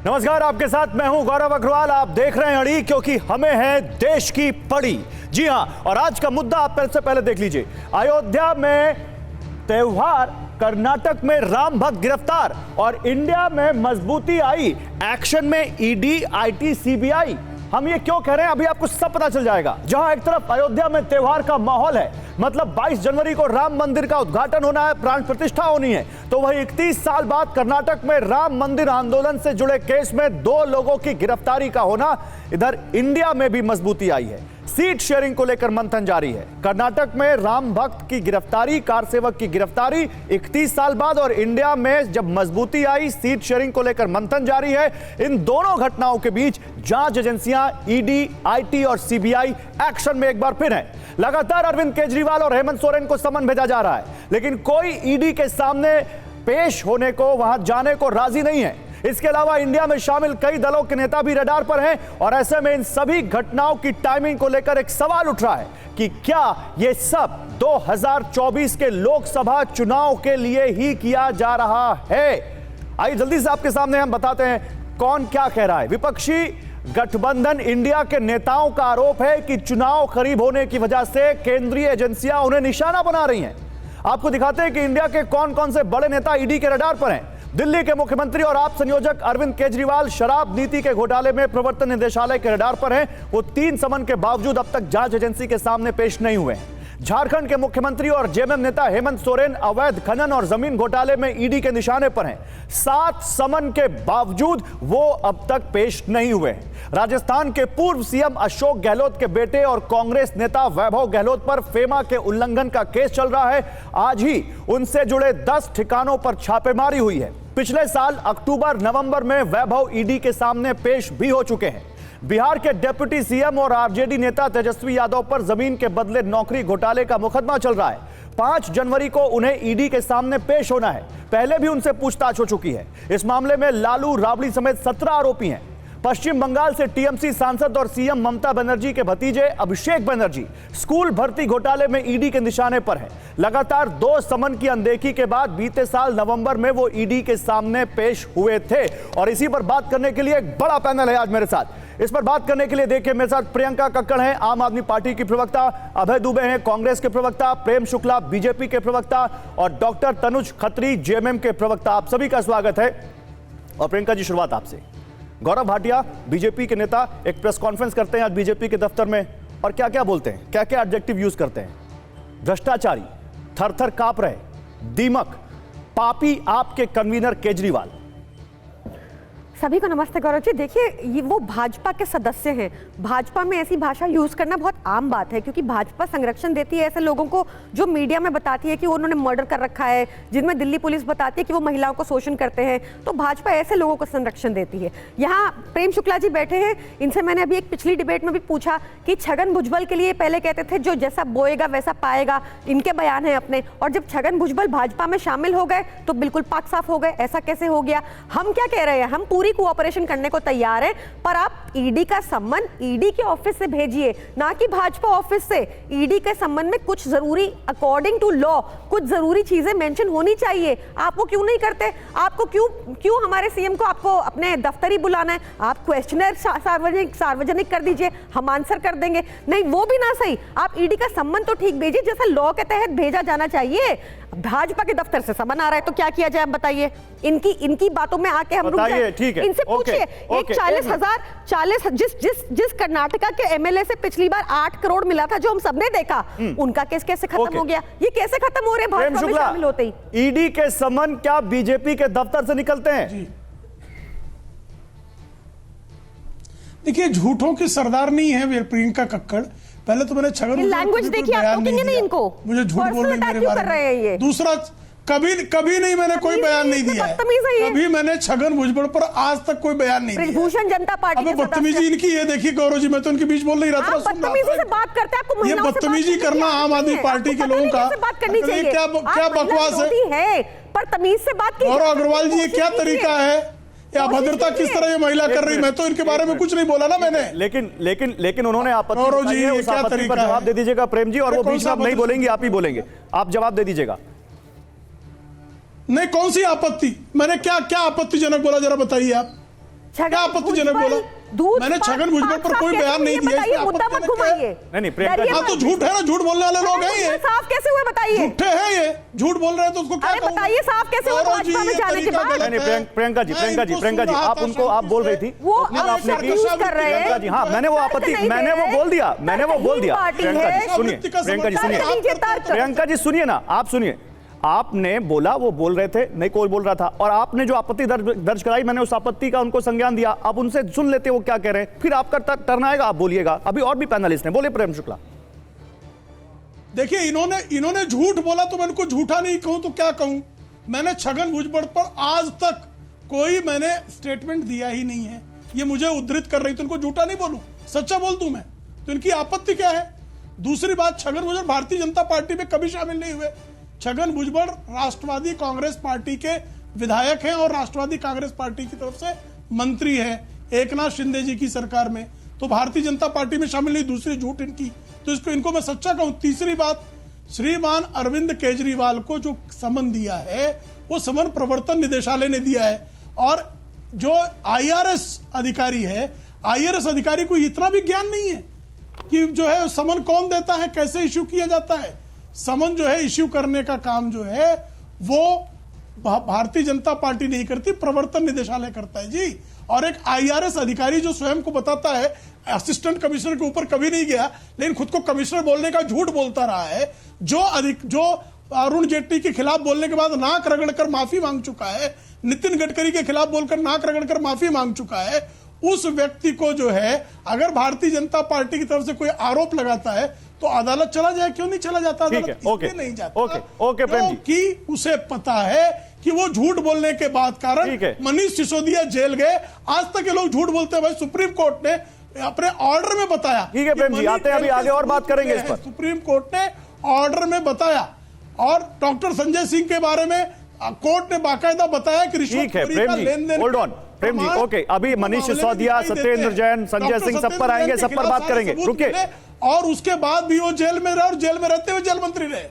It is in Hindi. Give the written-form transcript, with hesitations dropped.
नमस्कार, आपके साथ मैं हूं गौरव अग्रवाल। आप देख रहे हैं अड़ी, क्योंकि हमें है देश की पड़ी। जी हां, और आज का मुद्दा आप सबसे पहले देख लीजिए। अयोध्या में त्योहार, कर्नाटक में राम भक्त गिरफ्तार और इंडिया में मजबूती आई। एक्शन में ईडी, आईटी, सीबीआई। हम ये क्यों कह रहे हैं अभी आपको सब पता चल जाएगा। जहां एक तरफ अयोध्या में त्योहार का माहौल है, मतलब 22 जनवरी को राम मंदिर का उद्घाटन होना है, प्राण प्रतिष्ठा होनी है, तो वही 31 साल बाद कर्नाटक में राम मंदिर आंदोलन से जुड़े केस में 2 लोगों की गिरफ्तारी का होना। इधर इंडिया में भी मजबूती आई है। सीट शेयरिंग को लेकर मंथन जारी है। कर्नाटक में राम भक्त की गिरफ्तारी, कार सेवक की गिरफ्तारी 31 साल बाद, और इंडिया में जब मजबूती आई, सीट शेयरिंग को लेकर मंथन जारी है। इन दोनों घटनाओं के बीच जांच एजेंसियां ईडी, आईटी और सीबीआई एक्शन में एक बार फिर है। लगातार अरविंद केजरीवाल और हेमंत सोरेन को समन भेजा जा रहा है, लेकिन कोई ईडी के सामने पेश होने को, वहां जाने को राजी नहीं है। इसके अलावा इंडिया में शामिल कई दलों के नेता भी रडार पर हैं, और ऐसे में इन सभी घटनाओं की टाइमिंग को लेकर एक सवाल उठ रहा है कि क्या यह सब 2024 के लोकसभा चुनाव के लिए ही किया जा रहा है। आइए जल्दी से आपके सामने हम बताते हैं कौन क्या कह रहा है। विपक्षी गठबंधन इंडिया के नेताओं का आरोप है कि चुनाव करीब होने की वजह से केंद्रीय एजेंसियां उन्हें निशाना बना रही हैं। आपको दिखाते हैं कि इंडिया के कौन कौन से बड़े नेता ईडी के रडार पर हैं। दिल्ली के मुख्यमंत्री और आप संयोजक अरविंद केजरीवाल शराब नीति के घोटाले में प्रवर्तन निदेशालय के रडार पर हैं। वो 3 समन के बावजूद अब तक जांच एजेंसी के सामने पेश नहीं हुए हैं। झारखंड के मुख्यमंत्री और जेएमएम नेता हेमंत सोरेन अवैध खनन और जमीन घोटाले में ईडी के निशाने पर हैं। 7 समन के बावजूद वो अब तक पेश नहीं हुए हैं। राजस्थान के पूर्व सीएम अशोक गहलोत के बेटे और कांग्रेस नेता वैभव गहलोत पर फेमा के उल्लंघन का केस चल रहा है। आज ही उनसे जुड़े 10 ठिकानों पर छापेमारी हुई है। पिछले साल अक्टूबर नवंबर में वैभव ईडी के सामने पेश भी हो चुके हैं। बिहार के डिप्टी सीएम और आरजेडी नेता तेजस्वी यादव पर जमीन के बदले नौकरी घोटाले का मुकदमा चल रहा है। 5 जनवरी को उन्हें ईडी के सामने पेश होना है। पहले भी उनसे पूछताछ हो चुकी है। इस मामले में लालू, राबड़ी समेत 17 आरोपी हैं। पश्चिम बंगाल से टीएमसी सांसद और सीएम ममता बनर्जी के भतीजे अभिषेक बनर्जी स्कूल भर्ती घोटाले में ईडी के निशाने पर हैं। लगातार 2 समन की अनदेखी के बाद बीते साल नवंबर में वो ईडी के सामने पेश हुए थे। और इसी पर बात करने के लिए एक बड़ा पैनल है आज मेरे साथ। इस पर बात करने के लिए देखिए मेरे साथ प्रियंका कक्कड़ हैं, आम आदमी पार्टी की प्रवक्ता, अभय दुबे हैं, कांग्रेस के प्रवक्ता, प्रेम शुक्ला बीजेपी के प्रवक्ता, और डॉक्टर तनुज खत्री जेएमएम के प्रवक्ता। आप सभी का स्वागत है। और प्रियंका जी, शुरुआत आपसे। गौरव भाटिया बीजेपी के नेता एक प्रेस कॉन्फ्रेंस करते हैं आज बीजेपी के दफ्तर में, और क्या क्या बोलते हैं, क्या क्या एडजेक्टिव यूज करते हैं। भ्रष्टाचारी, थर-थर कांप रहे, दीमक, पापी आपके कन्वीनर केजरीवाल। सभी को नमस्ते गौरव जी। देखिए, ये वो भाजपा के सदस्य हैं। भाजपा में ऐसी भाषा यूज करना बहुत आम बात है, क्योंकि भाजपा संरक्षण देती है ऐसे लोगों को जो मीडिया में बताती है कि उन्होंने मर्डर कर रखा है, जिनमें दिल्ली पुलिस बताती है कि वो महिलाओं को शोषण करते हैं। तो भाजपा ऐसे लोगों को संरक्षण देती है। यहाँ प्रेम शुक्ला जी बैठे हैं, इनसे मैंने अभी एक पिछली डिबेट में भी पूछा कि छगन भुजबल के लिए पहले कहते थे जो जैसा बोएगा वैसा पाएगा, इनके बयान है अपने, और जब छगन भुजबल भाजपा में शामिल हो गए तो बिल्कुल पाक साफ हो गए। ऐसा कैसे हो गया? हम क्या कह रहे हैं, हम पूरी कोऑपरेशन करने को तैयार है, पर आप ईडी का सम्मन ईडी के ऑफिस से भेजिए, ना कि भाजपा ऑफिस से। ईडी के सम्मन में कुछ जरूरी, अकॉर्डिंग टू लॉ, कुछ जरूरी चीजें मेंशन होनी चाहिए। आप वो क्यों नहीं करते? आपको क्यों हमारे सीएम को आपको अपने दफ्तर ही बुलाना है? आप क्वेश्चनर सार्वजनिक कर दीजिए, हम आंसर कर देंगे। नहीं, वो भी ना सही, आप ईडी का सम्मन तो ठीक भेजिए जैसा लॉ के तहत भेजा जाना चाहिए। भाजपा के दफ्तर से समन आ रहा है तो क्या किया जाए, आप बताइए। इनकी बातों में आके हम रुक जाए। इनसे पूछिए, एक 40,000 जिस कर्नाटका के एमएलए से पिछली बार 8 करोड़ मिला था, जो हम सबने देखा, उनका केस कैसे खत्म हो गया? ये कैसे खत्म हो रहे हैं भाजपा में शामिल होते ही? ईडी के समन क्या बीजेपी के दफ्तर से निकलते हैं? देखिए, झूठों की सरदार नहीं है प्रियंका कक्कड़। पहले तो मैंने छगन लैंग्वेज देखिए, आप टोकेंगे नहीं इनको, मुझे झूठ बोलने मेरे बारे में। दूसरा, कभी नहीं मैंने कोई बयान नहीं दिया है। कभी मैंने छगन भुजबल पर आज तक कोई बयान नहीं दिया। भूषण जनता पार्टी अब बदतमीजी इनकी ये देखिए गौरव जी, मैं तो इनके बीच बोल नहीं रहा था। बदतमीजी से बात करते हैं, आपको ये बदतमीजी करना आम आदमी पार्टी के लोगों का बात करनी चाहिए। क्या बकवास है? पर तमीज से बात की। गौरव अग्रवाल जी, ये क्या तरीका है? अभद्रता किस तरह ये महिला कर रही? मैं तो इनके बारे में कुछ नहीं बोला ना मैंने। लेकिन उन्होंने आपत्ति पर जवाब दे दीजिएगा प्रेम जी, और वो बीच में आप नहीं बोलेंगे, आप ही बोलेंगे। आप जवाब दे दीजिएगा। नहीं, कौन सी आपत्ति? मैंने क्या आपत्तिजनक बोला, जरा बताइए आप। क्या आपत्तिजनक बोला? मैंने छगन भुजबल पर कोई बयान नहीं दिया, इसमें मुद्दा मत घुमाइए। नहीं प्रियंका जी, हाँ तो झूठ है ना, झूठ बोलने वाले लोग हैं ये। साफ कैसे हुए बताइए? झूठे हैं ये, झूठ बोल रहे हैं तो उसको क्या कहूं? बताइए साफ कैसे हुए भाजपा में जाने के बाद? नहीं प्रियंका जी, आप उनको आप बोल रही थी वो आपने की प्रियंका जी, हाँ मैंने वो आपत्ति मैंने वो बोल दिया प्रियंका जी सुनिए, प्रियंका जी सुनिए, प्रियंका जी सुनिए ना, आप सुनिए, आपने बोला वो बोल रहे थे, नहीं कोई बोल रहा था, और आपने जो आपत्ति दर्ज कराई, मैंने उस आपत्ति का उनको संज्ञान दिया। अब उनसे सुन लेते वो क्या कह रहे हैं, फिर आपका टर्न आएगा, आप बोलिएगा। अभी और भी पैनलिस्ट हैं, बोले प्रेम शुक्ला। देखिए इन्होंने झूठ बोला तो मैं इनको झूठा नहीं कहूं तो क्या कहूं? मैंने छगन भुजबल पर आज तक कोई मैंने स्टेटमेंट दिया ही नहीं है। ये मुझे उद्धृत कर रही तो इनको झूठा नहीं बोलूं, सच्चा बोल दूं मैं, तो इनकी आपत्ति क्या है? दूसरी बात, छगन भुजबल भारतीय जनता पार्टी में कभी शामिल नहीं हुए। छगन भुजबल राष्ट्रवादी कांग्रेस पार्टी के विधायक हैं और राष्ट्रवादी कांग्रेस पार्टी की तरफ से मंत्री हैं एकनाथ शिंदे जी की सरकार में, तो भारतीय जनता पार्टी में शामिल नहीं। दूसरी झूठ इनकी, तो इनको मैं सच्चा कहूं। तीसरी बात, श्रीमान अरविंद केजरीवाल को जो समन दिया है वो समन प्रवर्तन निदेशालय ने दिया है, और जो IRS अधिकारी है, IRS अधिकारी को इतना भी ज्ञान नहीं है कि जो है समन कौन देता है, कैसे इश्यू किया जाता है। समन जो है इश्यू करने का काम जो है वो भारतीय जनता पार्टी नहीं करती, प्रवर्तन निदेशालय करता है जी। और एक IRS अधिकारी जो स्वयं को बताता है असिस्टेंट कमिश्नर के ऊपर कभी नहीं गया, लेकिन खुद को कमिश्नर बोलने का झूठ बोलता रहा है, जो अरुण जेटली के खिलाफ बोलने के बाद नाक रगड़कर माफी मांग चुका है, नितिन गडकरी के खिलाफ बोलकर नाक रगड़कर माफी मांग चुका है, उस व्यक्ति को जो है अगर भारतीय जनता पार्टी की तरफ से कोई आरोप लगाता है तो अदालत चला जाए। क्यों नहीं चला जाता अदालत? इसलिए नहीं जाता ओके प्रेम जी, कि उसे पता है कि वो झूठ बोलने के बाद कारण मनीष सिसोदिया जेल गए। आज तक ये लोग झूठ बोलते हैं भाई, सुप्रीम कोर्ट ने अपने ऑर्डर में बताया। ठीक है प्रेम जी, आते हैं अभी आगे और बात करेंगे इस पर। सुप्रीम कोर्ट ने ऑर्डर में बताया, और डॉक्टर संजय सिंह के बारे में कोर्ट ने बाकायदा बताया कि रिश्वत का लेन-देन। Hold on Prem ji, okay, अभी मनीष सिसोदिया, सत्येंद्र जैन, संजय सिंह सब पर आएंगे, सब पर बात करेंगे, रुकिए। और उसके बाद भी वो जेल में रहे और जेल में रहते हुए जेल मंत्री रहे।